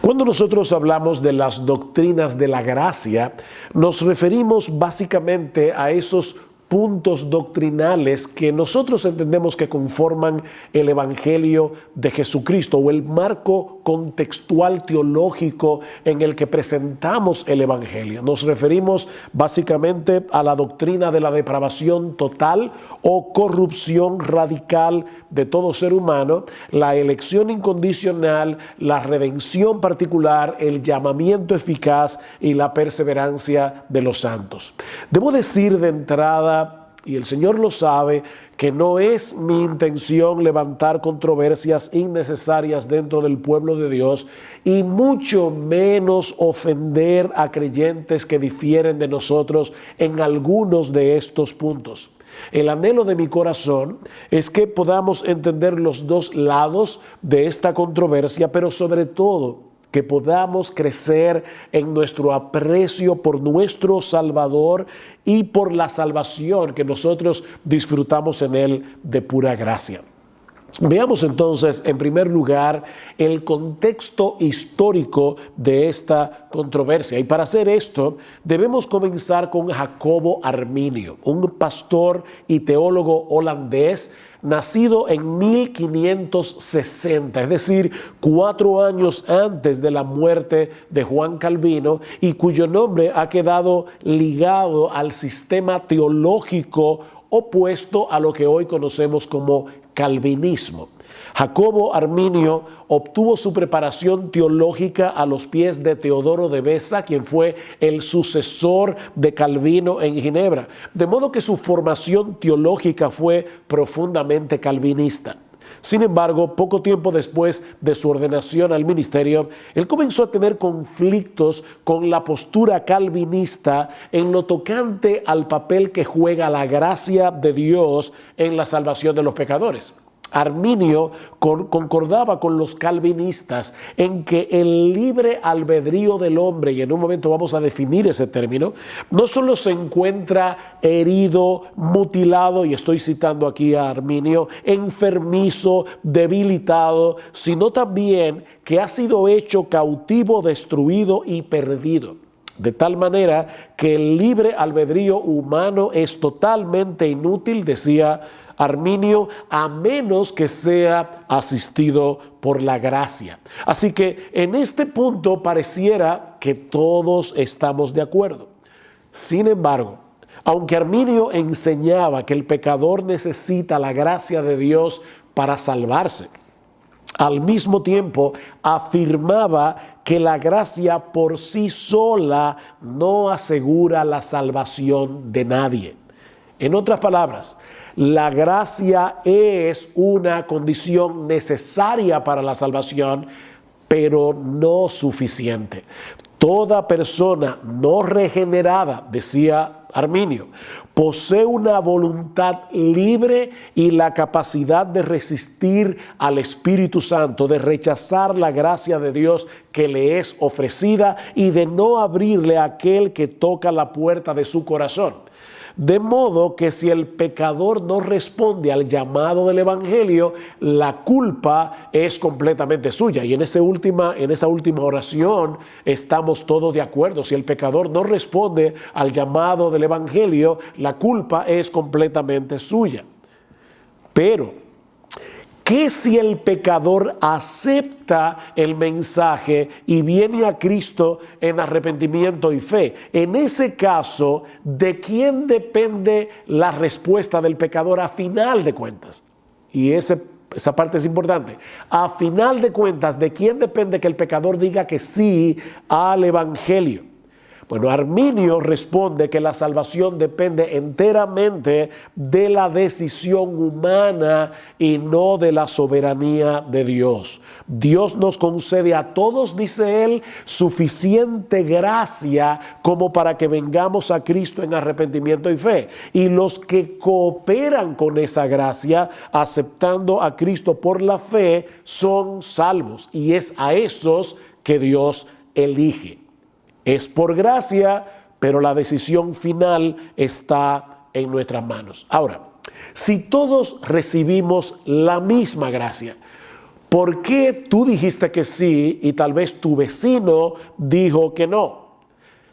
Cuando nosotros hablamos de las doctrinas de la gracia, nos referimos básicamente a esos puntos doctrinales que nosotros entendemos que conforman el Evangelio de Jesucristo o el marco contextual teológico en el que presentamos el Evangelio. Nos referimos básicamente a la doctrina de la depravación total o corrupción radical de todo ser humano, la elección incondicional, la redención particular, el llamamiento eficaz y la perseverancia de los santos. Debo decir de entrada, y el Señor lo sabe, que no es mi intención levantar controversias innecesarias dentro del pueblo de Dios y mucho menos ofender a creyentes que difieren de nosotros en algunos de estos puntos. El anhelo de mi corazón es que podamos entender los dos lados de esta controversia, pero sobre todo que podamos crecer en nuestro aprecio por nuestro Salvador y por la salvación que nosotros disfrutamos en Él de pura gracia. Veamos entonces, en primer lugar, el contexto histórico de esta controversia. Y para hacer esto, debemos comenzar con Jacobo Arminio, un pastor y teólogo holandés, nacido en 1560, es decir, 4 años antes de la muerte de Juan Calvino, y cuyo nombre ha quedado ligado al sistema teológico opuesto a lo que hoy conocemos como calvinismo. Jacobo Arminio obtuvo su preparación teológica a los pies de Teodoro de Beza, quien fue el sucesor de Calvino en Ginebra, de modo que su formación teológica fue profundamente calvinista. Sin embargo, poco tiempo después de su ordenación al ministerio, él comenzó a tener conflictos con la postura calvinista en lo tocante al papel que juega la gracia de Dios en la salvación de los pecadores. Arminio concordaba con los calvinistas en que el libre albedrío del hombre, y en un momento vamos a definir ese término, no solo se encuentra herido, mutilado, y estoy citando aquí a Arminio, enfermizo, debilitado, sino también que ha sido hecho cautivo, destruido y perdido. De tal manera que el libre albedrío humano es totalmente inútil, decía Arminio, a menos que sea asistido por la gracia. Así que en este punto pareciera que todos estamos de acuerdo. Sin embargo, aunque Arminio enseñaba que el pecador necesita la gracia de Dios para salvarse, al mismo tiempo afirmaba que la gracia por sí sola no asegura la salvación de nadie. En otras palabras, la gracia es una condición necesaria para la salvación, pero no suficiente. Toda persona no regenerada, decía Arminio, posee una voluntad libre y la capacidad de resistir al Espíritu Santo, de rechazar la gracia de Dios que le es ofrecida y de no abrirle a aquel que toca la puerta de su corazón. De modo que si el pecador no responde al llamado del Evangelio, la culpa es completamente suya. Y en esa última oración estamos todos de acuerdo. Si el pecador no responde al llamado del Evangelio, la culpa es completamente suya. Pero ¿qué si el pecador acepta el mensaje y viene a Cristo en arrepentimiento y fe? En ese caso, ¿de quién depende la respuesta del pecador a final de cuentas? Y esa parte es importante. A final de cuentas, ¿de quién depende que el pecador diga que sí al Evangelio? Bueno, Arminio responde que la salvación depende enteramente de la decisión humana y no de la soberanía de Dios. Dios nos concede a todos, dice él, suficiente gracia como para que vengamos a Cristo en arrepentimiento y fe. Y los que cooperan con esa gracia, aceptando a Cristo por la fe, son salvos. Y es a esos que Dios elige. Es por gracia, pero la decisión final está en nuestras manos. Ahora, si todos recibimos la misma gracia, ¿Por qué tú dijiste que sí y tal vez tu vecino dijo que no?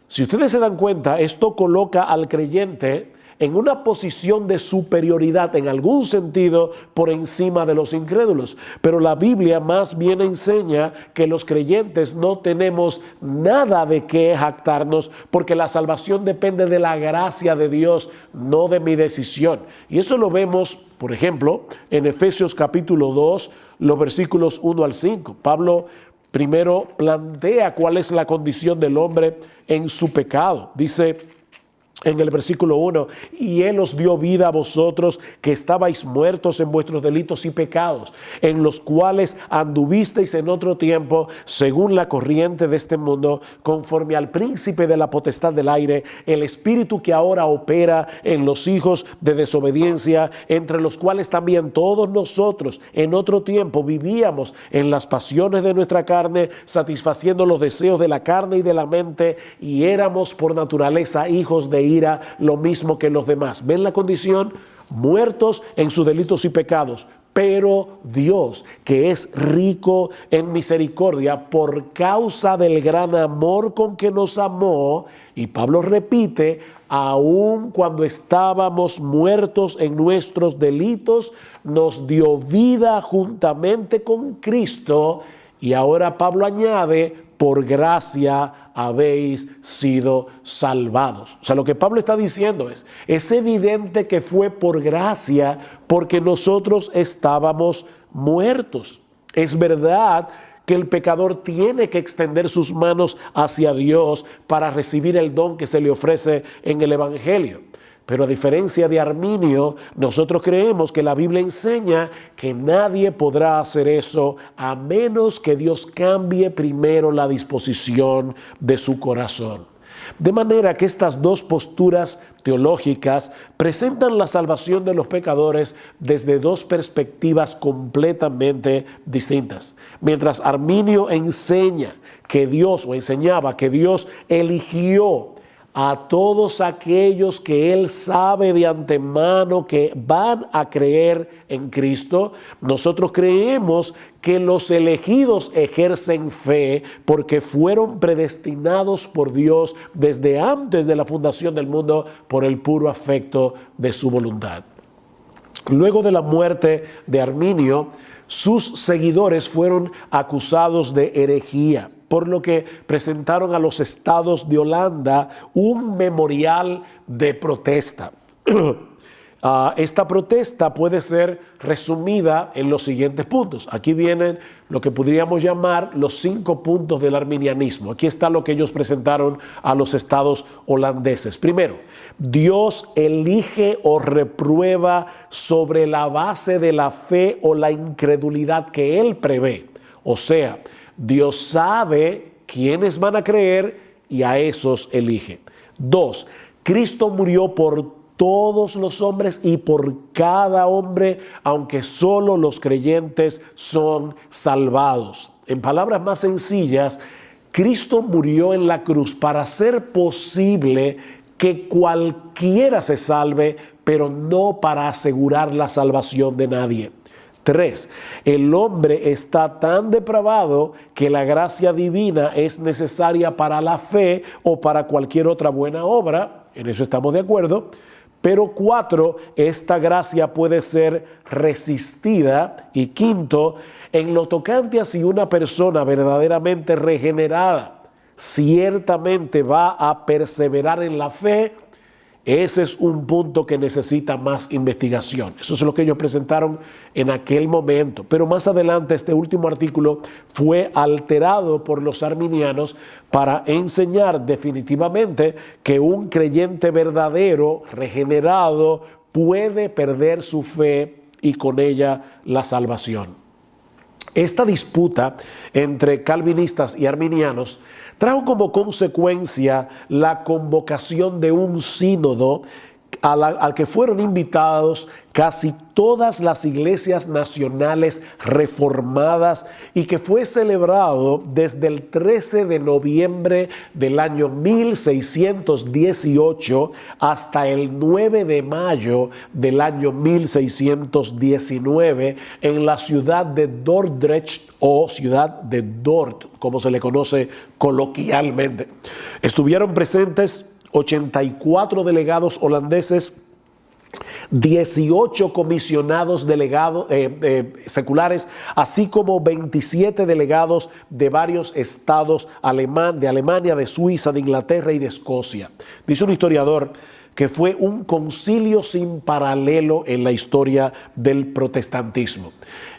Si ustedes se dan cuenta, esto coloca al creyente en una posición de superioridad en algún sentido por encima de los incrédulos. Pero la Biblia más bien enseña que los creyentes no tenemos nada de qué jactarnos porque la salvación depende de la gracia de Dios, no de mi decisión. Y eso lo vemos, por ejemplo, en Efesios capítulo 2, los versículos 1 al 5. Pablo primero plantea cuál es la condición del hombre en su pecado. Dice en el versículo 1, y Él os dio vida a vosotros que estabais muertos en vuestros delitos y pecados, en los cuales anduvisteis en otro tiempo, según la corriente de este mundo, conforme al príncipe de la potestad del aire, el espíritu que ahora opera en los hijos de desobediencia, entre los cuales también todos nosotros en otro tiempo vivíamos en las pasiones de nuestra carne, satisfaciendo los deseos de la carne y de la mente, y éramos por naturaleza hijos de ira, lo mismo que los demás. ¿Ven la condición? Muertos en sus delitos y pecados. Pero Dios, que es rico en misericordia, por causa del gran amor con que nos amó, y Pablo repite, aun cuando estábamos muertos en nuestros delitos, nos dio vida juntamente con Cristo. Y ahora Pablo añade, por gracia habéis sido salvados. O sea, lo que Pablo está diciendo es evidente que fue por gracia porque nosotros estábamos muertos. Es verdad que el pecador tiene que extender sus manos hacia Dios para recibir el don que se le ofrece en el Evangelio. Pero a diferencia de Arminio, nosotros creemos que la Biblia enseña que nadie podrá hacer eso a menos que Dios cambie primero la disposición de su corazón. De manera que estas dos posturas teológicas presentan la salvación de los pecadores desde dos perspectivas completamente distintas. Mientras Arminio enseñaba que Dios eligió a todos aquellos que Él sabe de antemano que van a creer en Cristo, nosotros creemos que los elegidos ejercen fe porque fueron predestinados por Dios desde antes de la fundación del mundo por el puro afecto de su voluntad. Luego de la muerte de Arminio, sus seguidores fueron acusados de herejía, por lo que presentaron a los estados de Holanda un memorial de protesta. Esta protesta puede ser resumida en los siguientes puntos. Aquí vienen lo que podríamos llamar los 5 puntos del arminianismo. Aquí está lo que ellos presentaron a los estados holandeses. Primero, Dios elige o reprueba sobre la base de la fe o la incredulidad que Él prevé. O sea, Dios sabe quiénes van a creer y a esos elige. 2. Cristo murió por todos los hombres y por cada hombre, aunque solo los creyentes son salvados. En palabras más sencillas, Cristo murió en la cruz para hacer posible que cualquiera se salve, pero no para asegurar la salvación de nadie. 3. El hombre está tan depravado que la gracia divina es necesaria para la fe o para cualquier otra buena obra. En eso estamos de acuerdo. Pero 4, esta gracia puede ser resistida. Y 5, en lo tocante a si una persona verdaderamente regenerada ciertamente va a perseverar en la fe, ese es un punto que necesita más investigación. Eso es lo que ellos presentaron en aquel momento. Pero más adelante este último artículo fue alterado por los arminianos para enseñar definitivamente que un creyente verdadero, regenerado, puede perder su fe y con ella la salvación. Esta disputa entre calvinistas y arminianos trajo como consecuencia la convocación de un sínodo al que fueron invitados casi todas las iglesias nacionales reformadas y que fue celebrado desde el 13 de noviembre del año 1618 hasta el 9 de mayo del año 1619 en la ciudad de Dordrecht o ciudad de Dort, como se le conoce coloquialmente. Estuvieron presentes 84 delegados holandeses, 18 comisionados delegados seculares, así como 27 delegados de varios estados de Alemania, de Suiza, de Inglaterra y de Escocia. Dice un historiador que fue un concilio sin paralelo en la historia del protestantismo.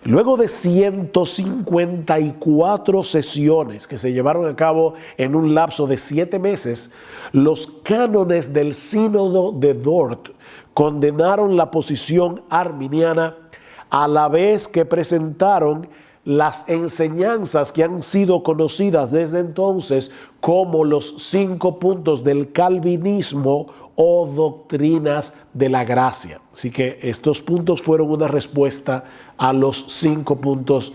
Luego de 154 sesiones que se llevaron a cabo en un lapso de 7 meses, los cánones del Sínodo de Dort condenaron la posición arminiana a la vez que presentaron las enseñanzas que han sido conocidas desde entonces como los 5 puntos del calvinismo o doctrinas de la gracia. Así que estos puntos fueron una respuesta a los 5 puntos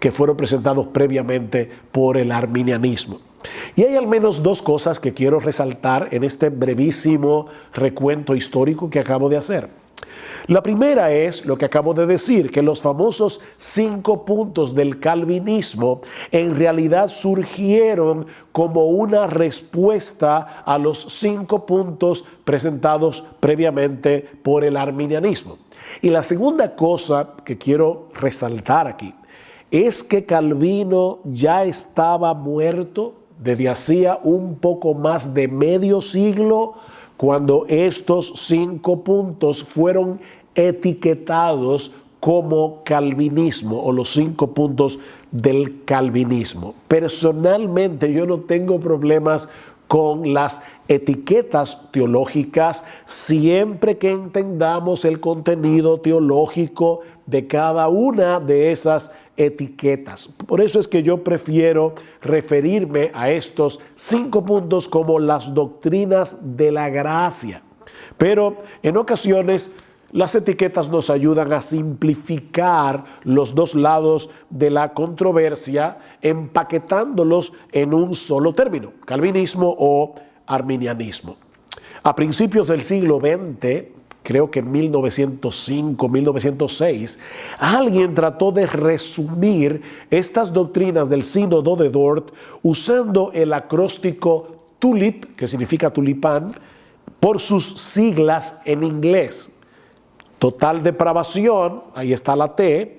que fueron presentados previamente por el arminianismo. Y hay al menos 2 cosas que quiero resaltar en este brevísimo recuento histórico que acabo de hacer. La primera es lo que acabo de decir, que los famosos 5 puntos del calvinismo en realidad surgieron como una respuesta a los 5 puntos presentados previamente por el arminianismo. Y la segunda cosa que quiero resaltar aquí es que Calvino ya estaba muerto desde hacía un poco más de medio siglo cuando estos 5 puntos fueron etiquetados como calvinismo o los 5 puntos del calvinismo. Personalmente yo no tengo problemas con las etiquetas teológicas siempre que entendamos el contenido teológico de cada una de esas etiquetas. Por eso es que yo prefiero referirme a estos 5 puntos como las doctrinas de la gracia. Pero en ocasiones las etiquetas nos ayudan a simplificar los 2 lados de la controversia, empaquetándolos en un solo término, calvinismo o arminianismo. A principios del siglo XX, creo que en 1905, 1906, alguien trató de resumir estas doctrinas del Sínodo de Dort usando el acróstico TULIP, que significa tulipán, por sus siglas en inglés. Total depravación, ahí está la T.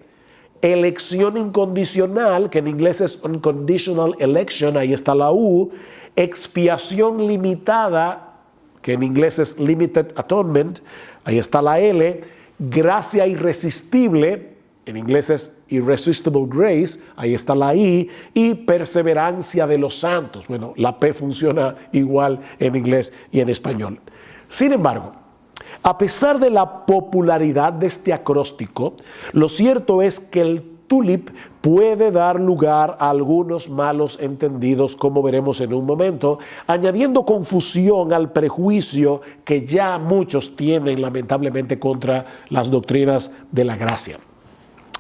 Elección incondicional, que en inglés es unconditional election, ahí está la U. Expiación limitada, que en inglés es limited atonement, ahí está la L. Gracia irresistible, en inglés es irresistible grace, ahí está la I. Y perseverancia de los santos. Bueno, la P funciona igual en inglés y en español. Sin embargo, a pesar de la popularidad de este acróstico, lo cierto es que el TULIP puede dar lugar a algunos malos entendidos, como veremos en un momento, añadiendo confusión al prejuicio que ya muchos tienen lamentablemente contra las doctrinas de la gracia.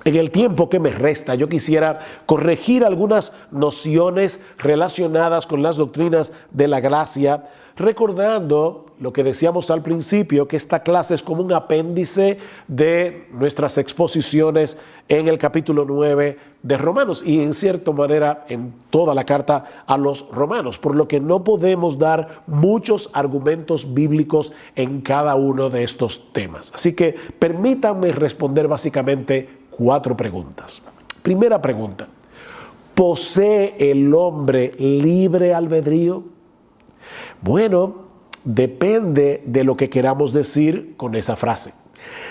En el tiempo que me resta, yo quisiera corregir algunas nociones relacionadas con las doctrinas de la gracia, recordando lo que decíamos al principio, que esta clase es como un apéndice de nuestras exposiciones en el capítulo 9 de Romanos y en cierta manera en toda la carta a los romanos, por lo que no podemos dar muchos argumentos bíblicos en cada uno de estos temas. Así que permítanme responder básicamente 4 preguntas. Primera pregunta: ¿posee el hombre libre albedrío? Bueno, depende de lo que queramos decir con esa frase.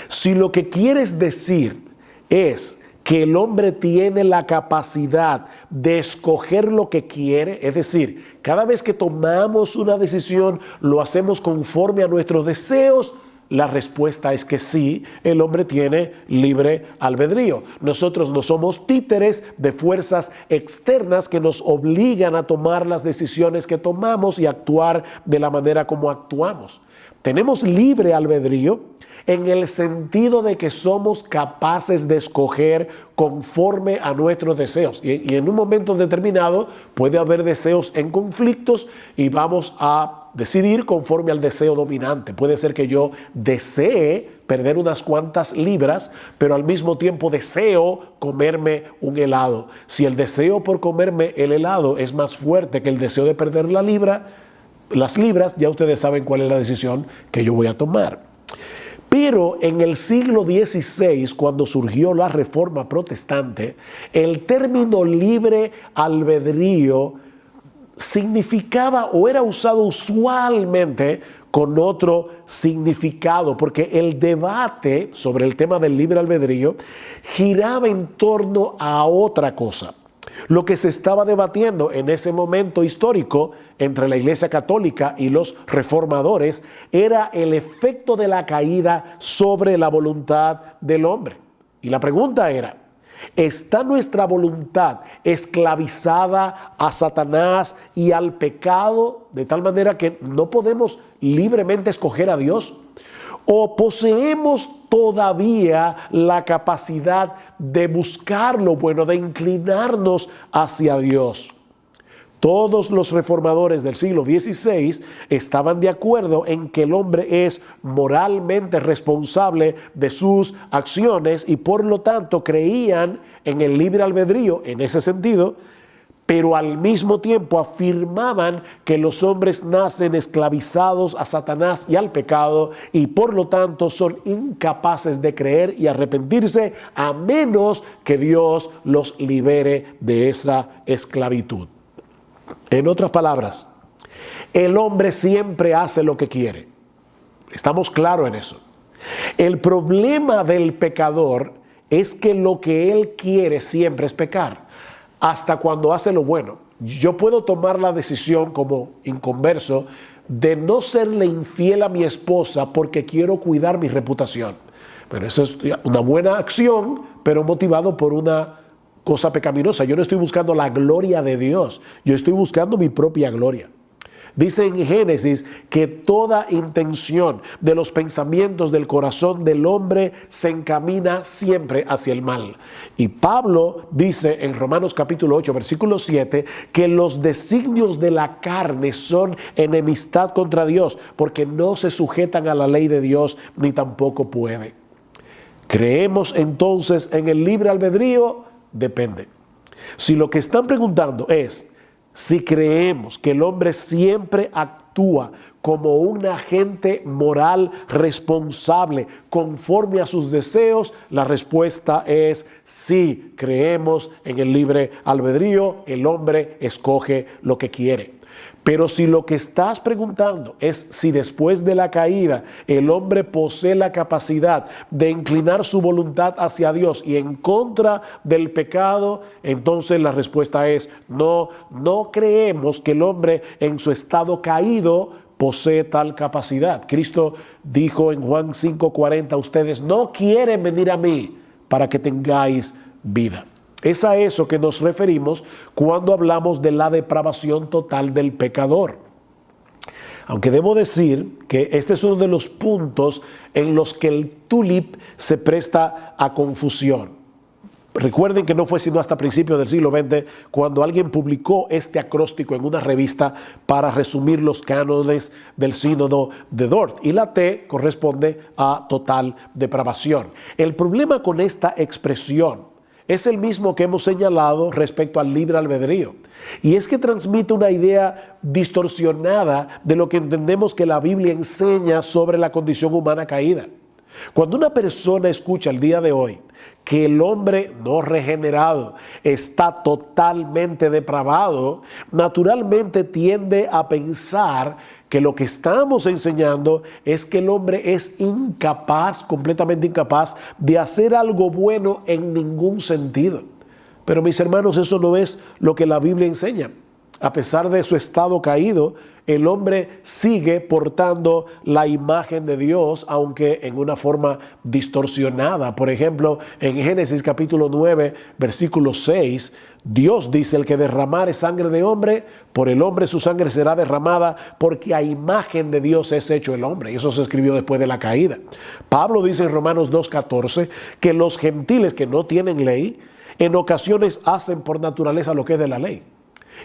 Si lo que quieres decir es que el hombre tiene la capacidad de escoger lo que quiere, es decir, cada vez que tomamos una decisión lo hacemos conforme a nuestros deseos, la respuesta es que sí, el hombre tiene libre albedrío. Nosotros no somos títeres de fuerzas externas que nos obligan a tomar las decisiones que tomamos y actuar de la manera como actuamos. Tenemos libre albedrío en el sentido de que somos capaces de escoger conforme a nuestros deseos. Y en un momento determinado puede haber deseos en conflictos y vamos a decidir conforme al deseo dominante. Puede ser que yo desee perder unas cuantas libras, pero al mismo tiempo deseo comerme un helado. Si el deseo por comerme el helado es más fuerte que el deseo de perder las libras, ya ustedes saben cuál es la decisión que yo voy a tomar. Pero en el siglo XVI, cuando surgió la Reforma Protestante, el término libre albedrío significaba o era usado usualmente con otro significado, porque el debate sobre el tema del libre albedrío giraba en torno a otra cosa. Lo que se estaba debatiendo en ese momento histórico entre la Iglesia Católica y los reformadores era el efecto de la caída sobre la voluntad del hombre. Y la pregunta era, ¿está nuestra voluntad esclavizada a Satanás y al pecado de tal manera que no podemos libremente escoger a Dios? ¿O poseemos todavía la capacidad de buscar lo bueno, de inclinarnos hacia Dios? Todos los reformadores del siglo XVI estaban de acuerdo en que el hombre es moralmente responsable de sus acciones y por lo tanto creían en el libre albedrío en ese sentido, pero al mismo tiempo afirmaban que los hombres nacen esclavizados a Satanás y al pecado y por lo tanto son incapaces de creer y arrepentirse a menos que Dios los libere de esa esclavitud. En otras palabras, el hombre siempre hace lo que quiere. Estamos claros en eso. El problema del pecador es que lo que él quiere siempre es pecar, hasta cuando hace lo bueno. Yo puedo tomar la decisión como inconverso de no serle infiel a mi esposa porque quiero cuidar mi reputación. Pero eso es una buena acción, pero motivado por una cosa pecaminosa. Yo no estoy buscando la gloria de Dios, yo estoy buscando mi propia gloria. Dice en Génesis que toda intención de los pensamientos del corazón del hombre se encamina siempre hacia el mal. Y Pablo dice en Romanos capítulo 8, versículo 7, que los designios de la carne son enemistad contra Dios, porque no se sujetan a la ley de Dios, ni tampoco puede. ¿Creemos entonces en el libre albedrío? Depende. Si lo que están preguntando es si creemos que el hombre siempre actúa como un agente moral responsable conforme a sus deseos, la respuesta es sí, creemos en el libre albedrío, el hombre escoge lo que quiere. Pero si lo que estás preguntando es si después de la caída el hombre posee la capacidad de inclinar su voluntad hacia Dios y en contra del pecado, entonces la respuesta es no, no creemos que el hombre en su estado caído posee tal capacidad. Cristo dijo en Juan 5:40, ustedes no quieren venir a mí para que tengáis vida. Es a eso que nos referimos cuando hablamos de la depravación total del pecador. Aunque debo decir que este es uno de los puntos en los que el tulip se presta a confusión. Recuerden que no fue sino hasta principios del siglo XX cuando alguien publicó este acróstico en una revista para resumir los cánones del sínodo de Dort. Y la T corresponde a total depravación. El problema con esta expresión es el mismo que hemos señalado respecto al libre albedrío. Y es que transmite una idea distorsionada de lo que entendemos que la Biblia enseña sobre la condición humana caída. Cuando una persona escucha el día de hoy que el hombre no regenerado está totalmente depravado, naturalmente tiende a pensar que lo que estamos enseñando es que el hombre es incapaz, completamente incapaz, de hacer algo bueno en ningún sentido. Pero mis hermanos, eso no es lo que la Biblia enseña. a pesar de su estado caído, el hombre sigue portando la imagen de Dios, aunque en una forma distorsionada. Por ejemplo, en Génesis capítulo 9, versículo 6, Dios dice: el que derramare sangre de hombre, por el hombre su sangre será derramada, porque a imagen de Dios es hecho el hombre. Y eso se escribió después de la caída. Pablo dice en Romanos 2:14 que los gentiles que no tienen ley, en ocasiones hacen por naturaleza lo que es de la ley.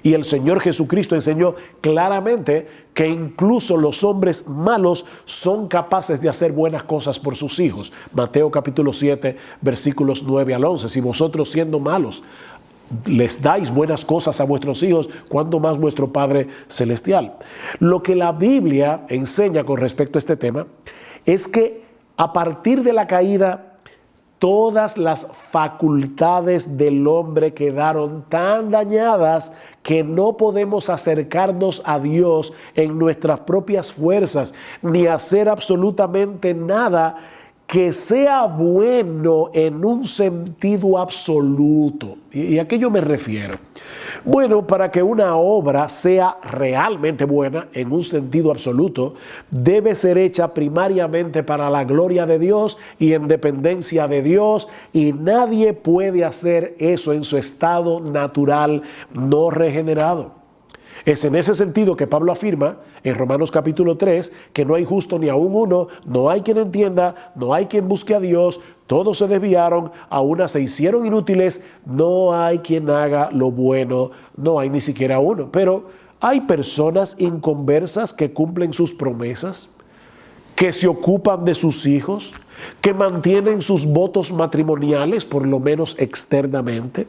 Y el Señor Jesucristo enseñó claramente que incluso los hombres malos son capaces de hacer buenas cosas por sus hijos. Mateo capítulo 7, versículos 9 al 11. Si vosotros, siendo malos, les dais buenas cosas a vuestros hijos, ¿cuánto más vuestro Padre Celestial? Lo que la Biblia enseña con respecto a este tema es que a partir de la caída, todas las facultades del hombre quedaron tan dañadas que no podemos acercarnos a Dios en nuestras propias fuerzas, ni hacer absolutamente nada que sea bueno en un sentido absoluto. ¿Y a qué yo me refiero? Bueno, para que una obra sea realmente buena en un sentido absoluto, debe ser hecha primariamente para la gloria de Dios y en dependencia de Dios, y nadie puede hacer eso en su estado natural no regenerado. Es en ese sentido que Pablo afirma en Romanos capítulo 3 que no hay justo ni aún uno, no hay quien entienda, no hay quien busque a Dios, todos se desviaron, a una se hicieron inútiles, no hay quien haga lo bueno, no hay ni siquiera uno. Pero hay personas inconversas que cumplen sus promesas, que se ocupan de sus hijos, que mantienen sus votos matrimoniales, por lo menos externamente.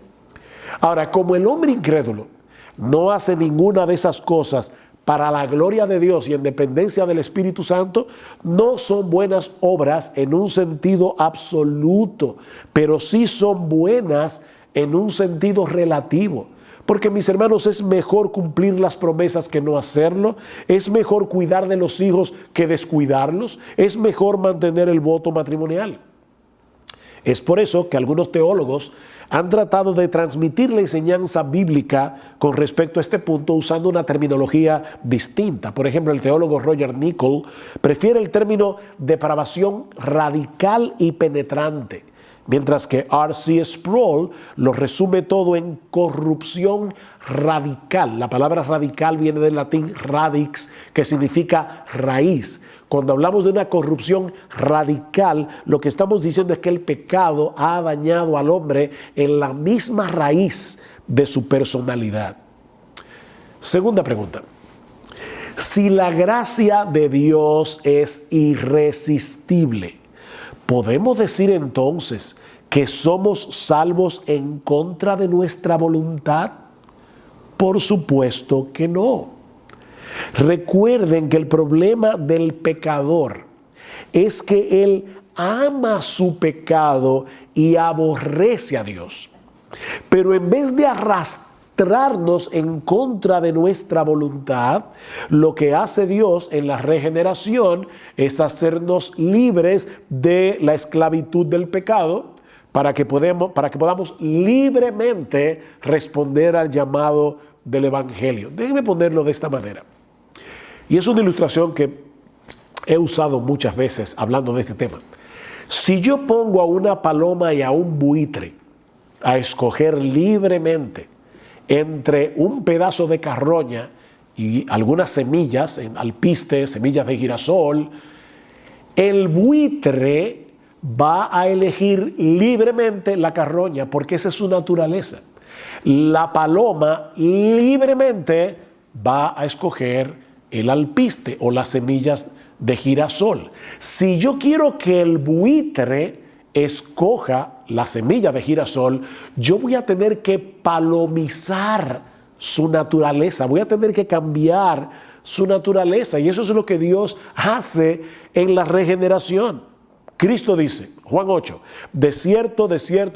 Ahora, como el hombre incrédulo no hace ninguna de esas cosas para la gloria de Dios y en dependencia del Espíritu Santo, no son buenas obras en un sentido absoluto, pero sí son buenas en un sentido relativo. Porque, mis hermanos, es mejor cumplir las promesas que no hacerlo, es mejor cuidar de los hijos que descuidarlos, es mejor mantener el voto matrimonial. Es por eso que algunos teólogos han tratado de transmitir la enseñanza bíblica con respecto a este punto usando una terminología distinta. Por ejemplo, el teólogo Roger Nichol prefiere el término depravación radical y penetrante, mientras que R.C. Sproul lo resume todo en corrupción radical. La palabra radical viene del latín radix, que significa raíz. Cuando hablamos de una corrupción radical, lo que estamos diciendo es que el pecado ha dañado al hombre en la misma raíz de su personalidad. Segunda pregunta. Si la gracia de Dios es irresistible, ¿podemos decir entonces que somos salvos en contra de nuestra voluntad? Por supuesto que no. Recuerden que el problema del pecador es que él ama su pecado y aborrece a Dios. Pero en vez de arrastrarnos en contra de nuestra voluntad, lo que hace Dios en la regeneración es hacernos libres de la esclavitud del pecado para que podamos libremente responder al llamado del Evangelio. Déjenme ponerlo de esta manera. Y es una ilustración que he usado muchas veces hablando de este tema. Si yo pongo a una paloma y a un buitre a escoger libremente entre un pedazo de carroña y algunas semillas, alpiste, semillas de girasol, el buitre va a elegir libremente la carroña porque esa es su naturaleza. La paloma libremente va a escoger el alpiste o las semillas de girasol. Si yo quiero que el buitre escoja la semilla de girasol, yo voy a tener que palomizar su naturaleza, voy a tener que cambiar su naturaleza, y eso es lo que Dios hace en la regeneración. Cristo dice, Juan 8, de cierto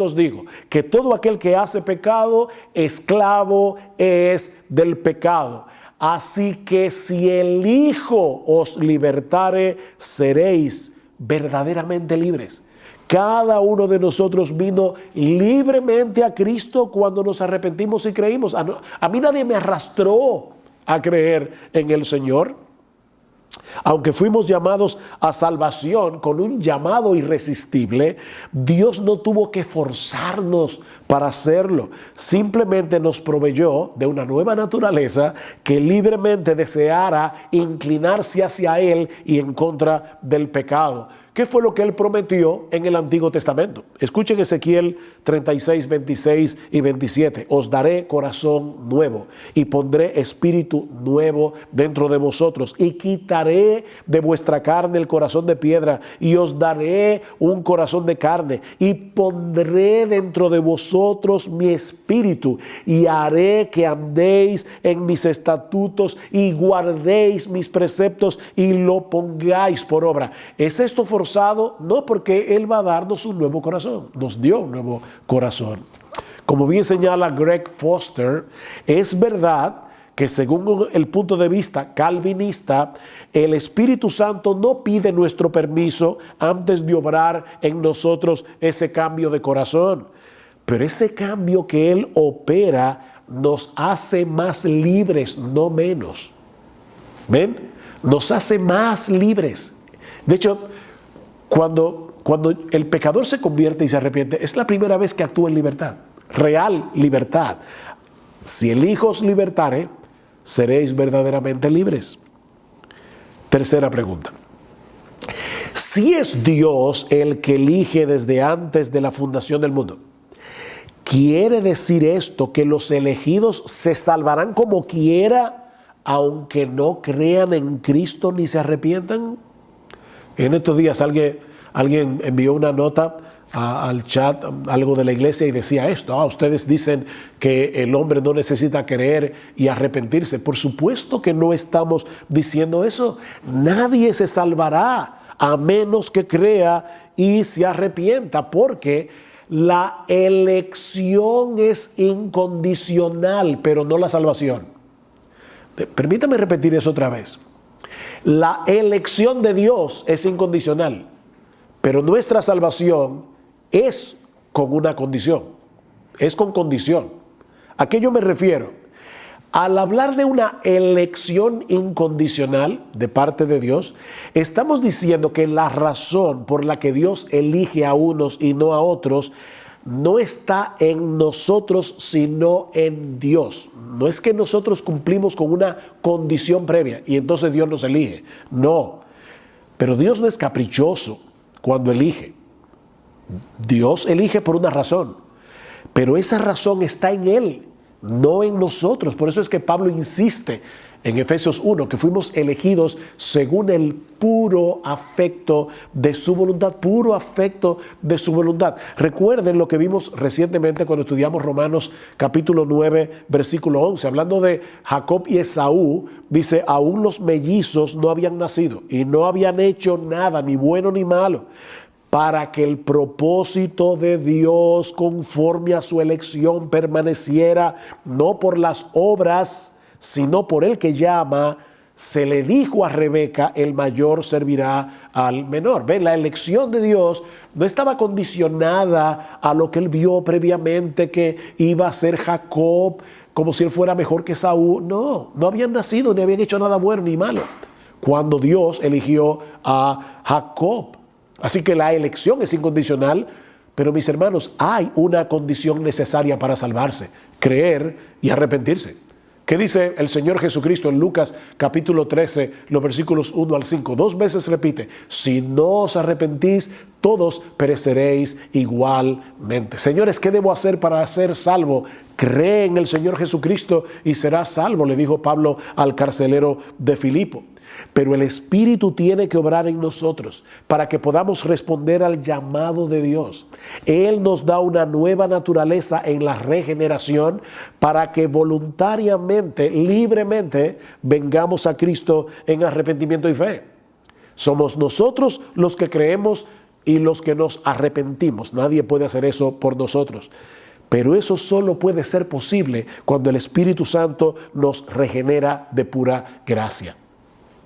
os digo, que todo aquel que hace pecado, esclavo es del pecado. Así que si el Hijo os libertare, seréis verdaderamente libres. Cada uno de nosotros vino libremente a Cristo cuando nos arrepentimos y creímos. A mí nadie me arrastró a creer en el Señor. Aunque fuimos llamados a salvación con un llamado irresistible, Dios no tuvo que forzarnos para hacerlo. Simplemente nos proveyó de una nueva naturaleza que libremente deseara inclinarse hacia Él y en contra del pecado. ¿Qué fue lo que Él prometió en el Antiguo Testamento? Escuchen Ezequiel 36, 26 y 27. Os daré corazón nuevo y pondré espíritu nuevo dentro de vosotros y quitaré de vuestra carne el corazón de piedra y os daré un corazón de carne y pondré dentro de vosotros mi espíritu y haré que andéis en mis estatutos y guardéis mis preceptos y lo pongáis por obra. ¿Es esto forzado? No, porque Él va a darnos un nuevo corazón. Nos dio un nuevo corazón. Como bien señala Greg Foster, es verdad que según el punto de vista calvinista, el Espíritu Santo no pide nuestro permiso antes de obrar en nosotros ese cambio de corazón. Pero ese cambio que Él opera nos hace más libres, no menos. ¿Ven? Nos hace más libres. De hecho, cuando el pecador se convierte y se arrepiente, es la primera vez que actúa en libertad, real libertad. Si el Hijo os libertare, seréis verdaderamente libres. Tercera pregunta. Si es Dios el que elige desde antes de la fundación del mundo, ¿quiere decir esto que los elegidos se salvarán como quiera, aunque no crean en Cristo ni se arrepientan? En estos días alguien envió una nota al chat, algo de la iglesia, y decía esto: ustedes dicen que el hombre no necesita creer y arrepentirse. Por supuesto que no estamos diciendo eso. Nadie se salvará a menos que crea y se arrepienta, porque la elección es incondicional, pero no la salvación. Permítame repetir eso otra vez. La elección de Dios es incondicional, pero nuestra salvación es con una condición, es con condición. ¿A qué yo me refiero? Al hablar de una elección incondicional de parte de Dios, estamos diciendo que la razón por la que Dios elige a unos y no a otros no está en nosotros, sino en Dios. No es que nosotros cumplimos con una condición previa y entonces Dios nos elige. No, pero Dios no es caprichoso cuando elige. Dios elige por una razón, pero esa razón está en Él, no en nosotros. Por eso es que Pablo insiste en Efesios 1, que fuimos elegidos según el puro afecto de su voluntad, puro afecto de su voluntad. Recuerden lo que vimos recientemente cuando estudiamos Romanos capítulo 9, versículo 11, hablando de Jacob y Esaú. Dice: aún los mellizos no habían nacido y no habían hecho nada, ni bueno ni malo, para que el propósito de Dios conforme a su elección permaneciera, no por las obras, sino por el que llama. Se le dijo a Rebeca: el mayor servirá al menor. ¿Ven? La elección de Dios no estaba condicionada a lo que él vio previamente que iba a ser Jacob, como si él fuera mejor que Saúl. No habían nacido, ni habían hecho nada bueno ni malo cuando Dios eligió a Jacob. Así que la elección es incondicional, pero mis hermanos, hay una condición necesaria para salvarse: creer y arrepentirse. ¿Qué dice el Señor Jesucristo en Lucas capítulo 13, los versículos 1 al 5? 2 veces repite: si no os arrepentís, todos pereceréis igualmente. Señores, ¿qué debo hacer para ser salvo? Cree en el Señor Jesucristo y serás salvo, le dijo Pablo al carcelero de Filipo. Pero el Espíritu tiene que obrar en nosotros para que podamos responder al llamado de Dios. Él nos da una nueva naturaleza en la regeneración para que voluntariamente, libremente, vengamos a Cristo en arrepentimiento y fe. Somos nosotros los que creemos y los que nos arrepentimos. Nadie puede hacer eso por nosotros. Pero eso solo puede ser posible cuando el Espíritu Santo nos regenera de pura gracia.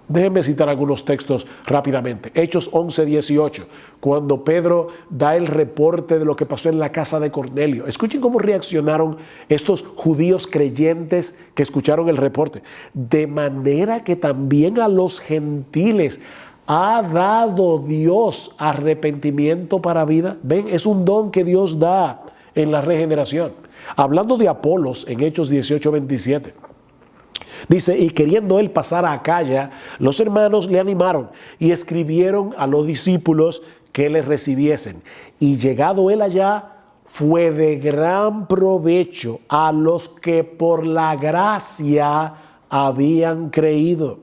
Déjenme citar algunos textos rápidamente. Hechos 11:18, cuando Pedro da el reporte de lo que pasó en la casa de Cornelio. Escuchen cómo reaccionaron estos judíos creyentes que escucharon el reporte. De manera que también a los gentiles ha dado Dios arrepentimiento para vida. Ven, es un don que Dios da en la regeneración. Hablando de Apolos en Hechos 18:27. Dice, y queriendo él pasar a Acaya, los hermanos le animaron y escribieron a los discípulos que le recibiesen. Y llegado él allá, fue de gran provecho a los que por la gracia habían creído.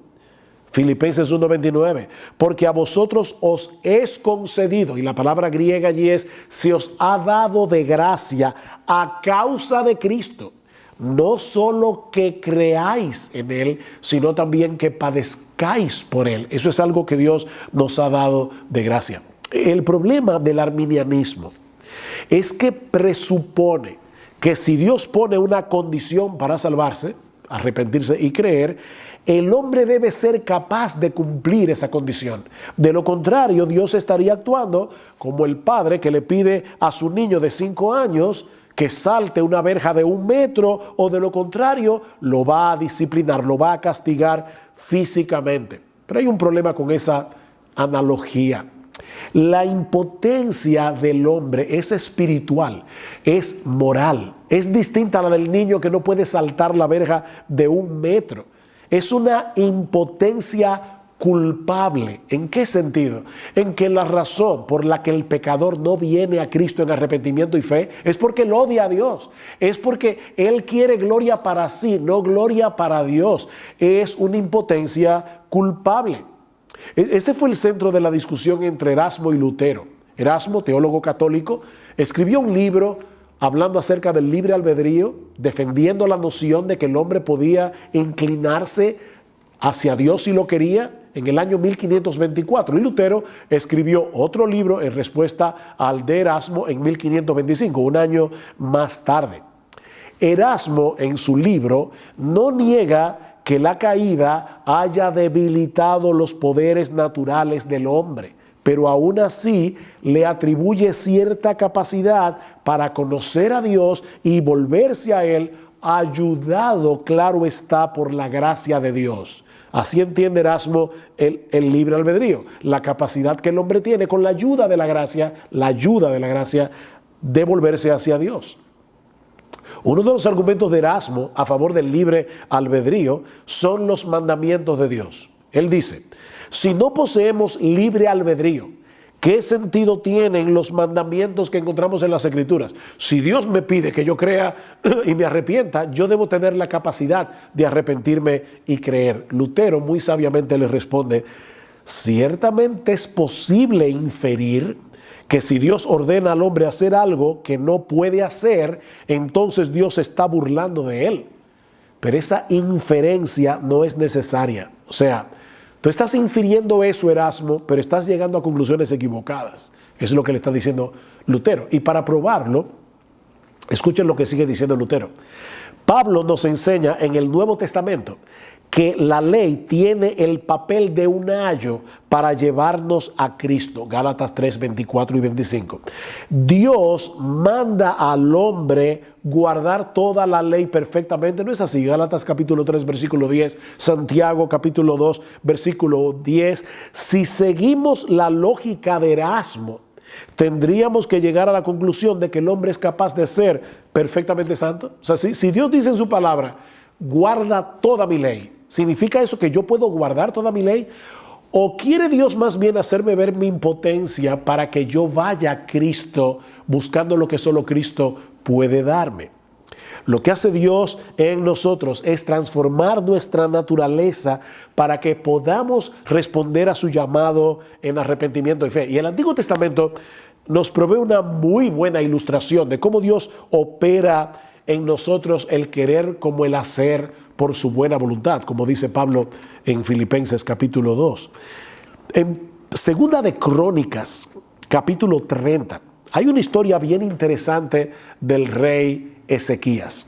Filipenses 1:29, porque a vosotros os es concedido, y la palabra griega allí es, se os ha dado de gracia a causa de Cristo. No solo que creáis en Él, sino también que padezcáis por Él. Eso es algo que Dios nos ha dado de gracia. El problema del arminianismo es que presupone que si Dios pone una condición para salvarse, arrepentirse y creer, el hombre debe ser capaz de cumplir esa condición. De lo contrario, Dios estaría actuando como el padre que le pide a su niño de 5 años que salte una verja de 1 metro, o de lo contrario lo va a disciplinar, lo va a castigar físicamente. Pero hay un problema con esa analogía. La impotencia del hombre es espiritual, es moral, es distinta a la del niño que no puede saltar la verja de 1 metro. Es una impotencia culpable. ¿En qué sentido? En que la razón por la que el pecador no viene a Cristo en arrepentimiento y fe es porque él odia a Dios. Es porque él quiere gloria para sí, no gloria para Dios. Es una impotencia culpable. Ese fue el centro de la discusión entre Erasmo y Lutero. Erasmo, teólogo católico, escribió un libro hablando acerca del libre albedrío, defendiendo la noción de que el hombre podía inclinarse hacia Dios si lo quería, en el año 1524. Y Lutero escribió otro libro en respuesta al de Erasmo en 1525, un año más tarde. Erasmo en su libro no niega que la caída haya debilitado los poderes naturales del hombre, pero aún así le atribuye cierta capacidad para conocer a Dios y volverse a Él, ayudado, claro está, por la gracia de Dios. Así entiende Erasmo el libre albedrío, la capacidad que el hombre tiene con la ayuda de la gracia de volverse hacia Dios. Uno de los argumentos de Erasmo a favor del libre albedrío son los mandamientos de Dios. Él dice, si no poseemos libre albedrío, ¿qué sentido tienen los mandamientos que encontramos en las Escrituras? Si Dios me pide que yo crea y me arrepienta, yo debo tener la capacidad de arrepentirme y creer. Lutero muy sabiamente le responde, ciertamente es posible inferir que si Dios ordena al hombre hacer algo que no puede hacer, entonces Dios se está burlando de él. Pero esa inferencia no es necesaria. O sea, tú estás infiriendo eso, Erasmo, pero estás llegando a conclusiones equivocadas. Eso es lo que le está diciendo Lutero. Y para probarlo, escuchen lo que sigue diciendo Lutero. Pablo nos enseña en el Nuevo Testamento que la ley tiene el papel de un ayo para llevarnos a Cristo. Gálatas 3, 24 y 25. Dios manda al hombre guardar toda la ley perfectamente. ¿No es así? Gálatas capítulo 3, versículo 10. Santiago capítulo 2, versículo 10. Si seguimos la lógica de Erasmo, tendríamos que llegar a la conclusión de que el hombre es capaz de ser perfectamente santo. O sea, si Dios dice en su palabra, guarda toda mi ley, ¿significa eso que yo puedo guardar toda mi ley? ¿O quiere Dios más bien hacerme ver mi impotencia para que yo vaya a Cristo buscando lo que solo Cristo puede darme? Lo que hace Dios en nosotros es transformar nuestra naturaleza para que podamos responder a su llamado en arrepentimiento y fe. Y el Antiguo Testamento nos provee una muy buena ilustración de cómo Dios opera en nosotros el querer como el hacer por su buena voluntad, como dice Pablo en Filipenses capítulo 2. En Segunda de Crónicas, capítulo 30, hay una historia bien interesante del rey Ezequías.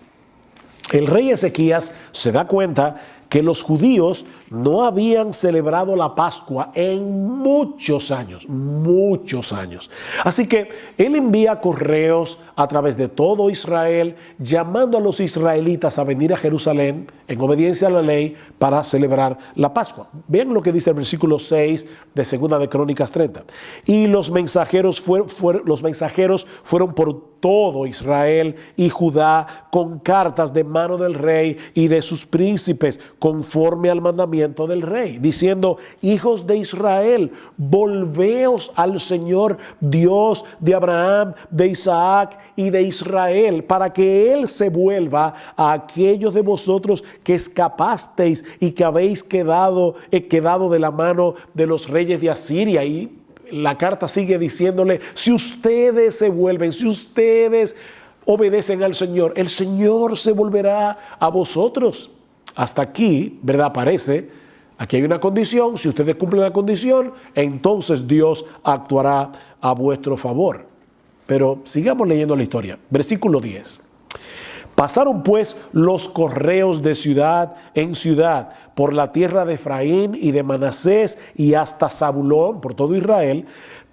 El rey Ezequías se da cuenta que los judíos no habían celebrado la Pascua en muchos años, muchos años. Así que él envía correos a través de todo Israel, llamando a los israelitas a venir a Jerusalén en obediencia a la ley para celebrar la Pascua. Vean lo que dice el versículo 6 de 2 de Crónicas 30. Y los mensajeros fueron por todo Israel y Judá con cartas de mano del rey y de sus príncipes, conforme al mandamiento del rey, diciendo: hijos de Israel, volveos al Señor Dios de Abraham, de Isaac y de Israel, para que Él se vuelva a aquellos de vosotros que escapasteis y que habéis quedado de la mano de los reyes de Asiria. Y la carta sigue diciéndole: si ustedes se vuelven, si ustedes obedecen al Señor, el Señor se volverá a vosotros. Hasta aquí, ¿verdad? Parece, aquí hay una condición. Si ustedes cumplen la condición, entonces Dios actuará a vuestro favor. Pero sigamos leyendo la historia. Versículo 10. Pasaron pues los correos de ciudad en ciudad por la tierra de Efraín y de Manasés y hasta Zabulón, por todo Israel,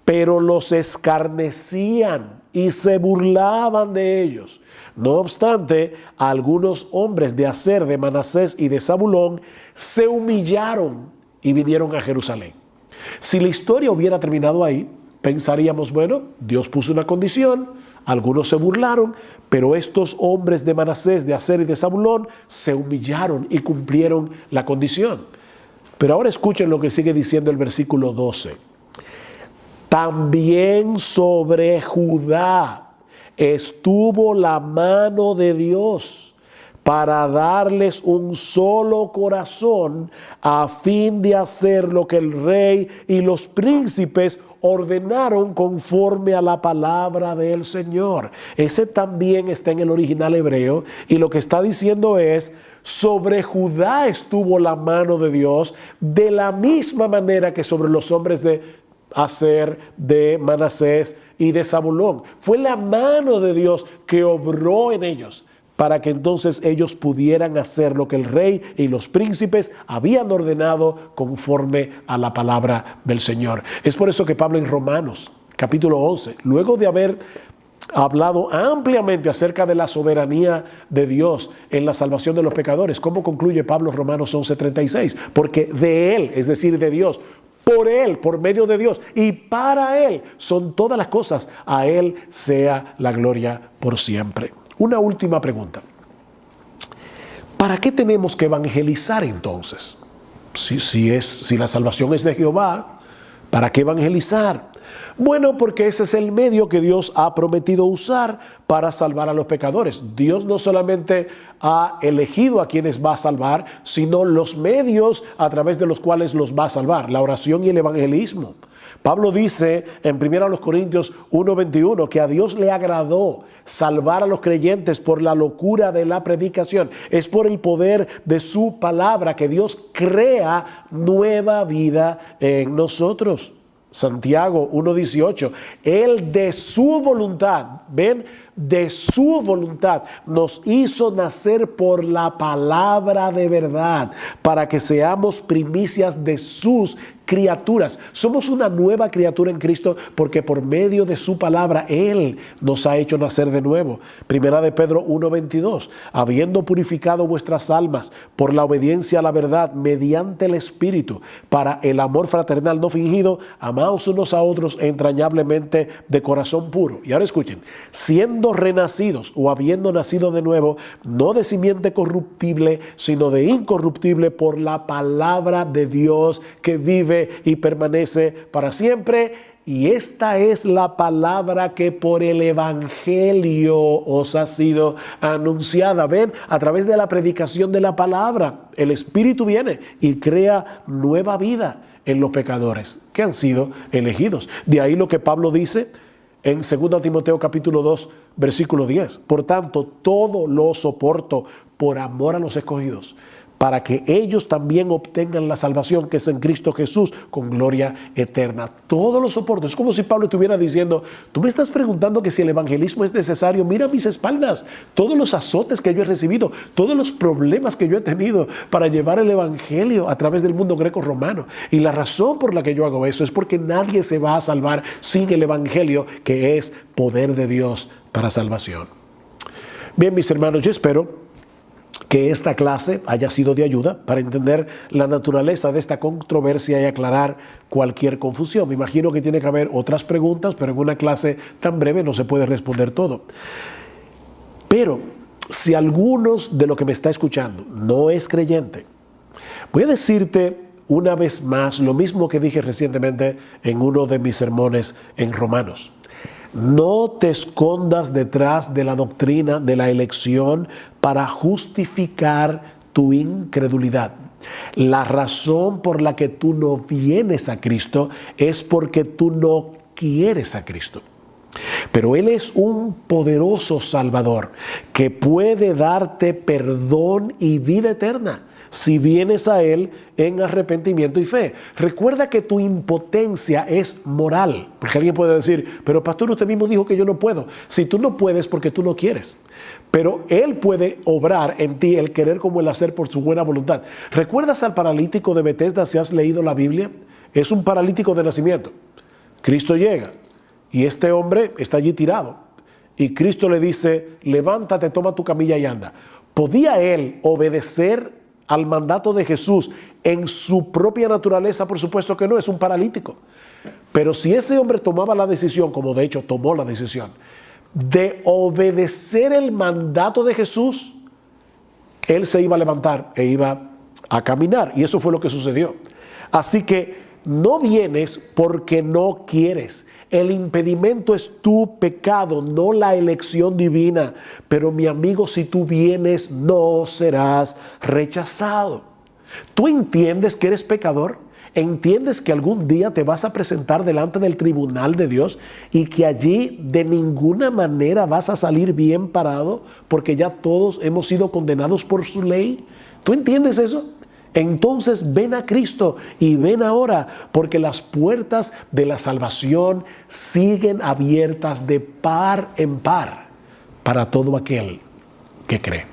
pero los escarnecían y se burlaban de ellos. No obstante, algunos hombres de Aser, de Manasés y de Zabulón se humillaron y vinieron a Jerusalén. Si la historia hubiera terminado ahí, pensaríamos, bueno, Dios puso una condición, algunos se burlaron, pero estos hombres de Manasés, de Aser y de Zabulón se humillaron y cumplieron la condición. Pero ahora escuchen lo que sigue diciendo el versículo 12. También sobre Judá estuvo la mano de Dios para darles un solo corazón, a fin de hacer lo que el rey y los príncipes ordenaron conforme a la palabra del Señor. Ese también está en el original hebreo, y lo que está diciendo es: sobre Judá estuvo la mano de Dios, de la misma manera que sobre los hombres de Aser, de Manasés y de Zabulón. Fue la mano de Dios que obró en ellos, para que entonces ellos pudieran hacer lo que el rey y los príncipes habían ordenado conforme a la palabra del Señor. Es por eso que Pablo en Romanos, capítulo 11, luego de haber hablado ampliamente acerca de la soberanía de Dios en la salvación de los pecadores, ¿cómo concluye Pablo en Romanos 11:36? Porque de Él, es decir, de Dios, por Él, por medio de Dios y para Él son todas las cosas. A Él sea la gloria por siempre. Una última pregunta. ¿Para qué tenemos que evangelizar entonces? Si la salvación es de Jehová, ¿para qué evangelizar? Bueno, porque ese es el medio que Dios ha prometido usar para salvar a los pecadores. Dios no solamente ha elegido a quienes va a salvar, sino los medios a través de los cuales los va a salvar: la oración y el evangelismo. Pablo dice en 1 Corintios 1:21 que a Dios le agradó salvar a los creyentes por la locura de la predicación. Es por el poder de su palabra que Dios crea nueva vida en nosotros. Santiago 1:18, Él de su voluntad, ven, de su voluntad nos hizo nacer por la palabra de verdad, para que seamos primicias de sus criaturas. Somos una nueva criatura en Cristo porque por medio de su palabra Él nos ha hecho nacer de nuevo. Primera de Pedro 1:22, habiendo purificado vuestras almas por la obediencia a la verdad mediante el Espíritu, para el amor fraternal no fingido, amaos unos a otros entrañablemente de corazón puro. Y ahora escuchen: siendo renacidos o habiendo nacido de nuevo, no de simiente corruptible, sino de incorruptible, por la palabra de Dios que vive y permanece para siempre. Y esta es la palabra que por el evangelio os ha sido anunciada. Ven, a través de la predicación de la palabra, el Espíritu viene y crea nueva vida en los pecadores que han sido elegidos. De ahí lo que Pablo dice en 2 Timoteo capítulo 2, versículo 10. Por tanto, todo lo soporto por amor a los escogidos, para que ellos también obtengan la salvación que es en Cristo Jesús con gloria eterna. Todo lo soporto. Es como si Pablo estuviera diciendo, tú me estás preguntando que si el evangelismo es necesario, mira mis espaldas, todos los azotes que yo he recibido, todos los problemas que yo he tenido para llevar el evangelio a través del mundo greco-romano. Y la razón por la que yo hago eso es porque nadie se va a salvar sin el evangelio, que es poder de Dios para salvación. Bien, mis hermanos, yo espero que esta clase haya sido de ayuda para entender la naturaleza de esta controversia y aclarar cualquier confusión. Me imagino que tiene que haber otras preguntas, pero en una clase tan breve no se puede responder todo. Pero si algunos de lo que me está escuchando no es creyente, voy a decirte una vez más lo mismo que dije recientemente en uno de mis sermones en Romanos. No te escondas detrás de la doctrina de la elección para justificar tu incredulidad. La razón por la que tú no vienes a Cristo es porque tú no quieres a Cristo. Pero Él es un poderoso Salvador que puede darte perdón y vida eterna si vienes a Él en arrepentimiento y fe. Recuerda que tu impotencia es moral, porque alguien puede decir, pero pastor, usted mismo dijo que yo no puedo. Si tú no puedes porque tú no quieres, pero Él puede obrar en ti el querer como el hacer por su buena voluntad. ¿Recuerdas al paralítico de Betesda si has leído la Biblia? Es un paralítico de nacimiento. Cristo llega y este hombre está allí tirado y Cristo le dice, levántate, toma tu camilla y anda. ¿Podía él obedecer al mandato de Jesús en su propia naturaleza? Por supuesto que no, es un paralítico. Pero si ese hombre tomaba la decisión, como de hecho tomó la decisión, de obedecer el mandato de Jesús, él se iba a levantar e iba a caminar. Y eso fue lo que sucedió. Así que no vienes porque no quieres. El impedimento es tu pecado, no la elección divina. Pero mi amigo, si tú vienes, no serás rechazado. ¿Tú entiendes que eres pecador? ¿Entiendes que algún día te vas a presentar delante del tribunal de Dios y que allí de ninguna manera vas a salir bien parado porque ya todos hemos sido condenados por su ley? ¿Tú entiendes eso? Entonces ven a Cristo y ven ahora, porque las puertas de la salvación siguen abiertas de par en par para todo aquel que cree.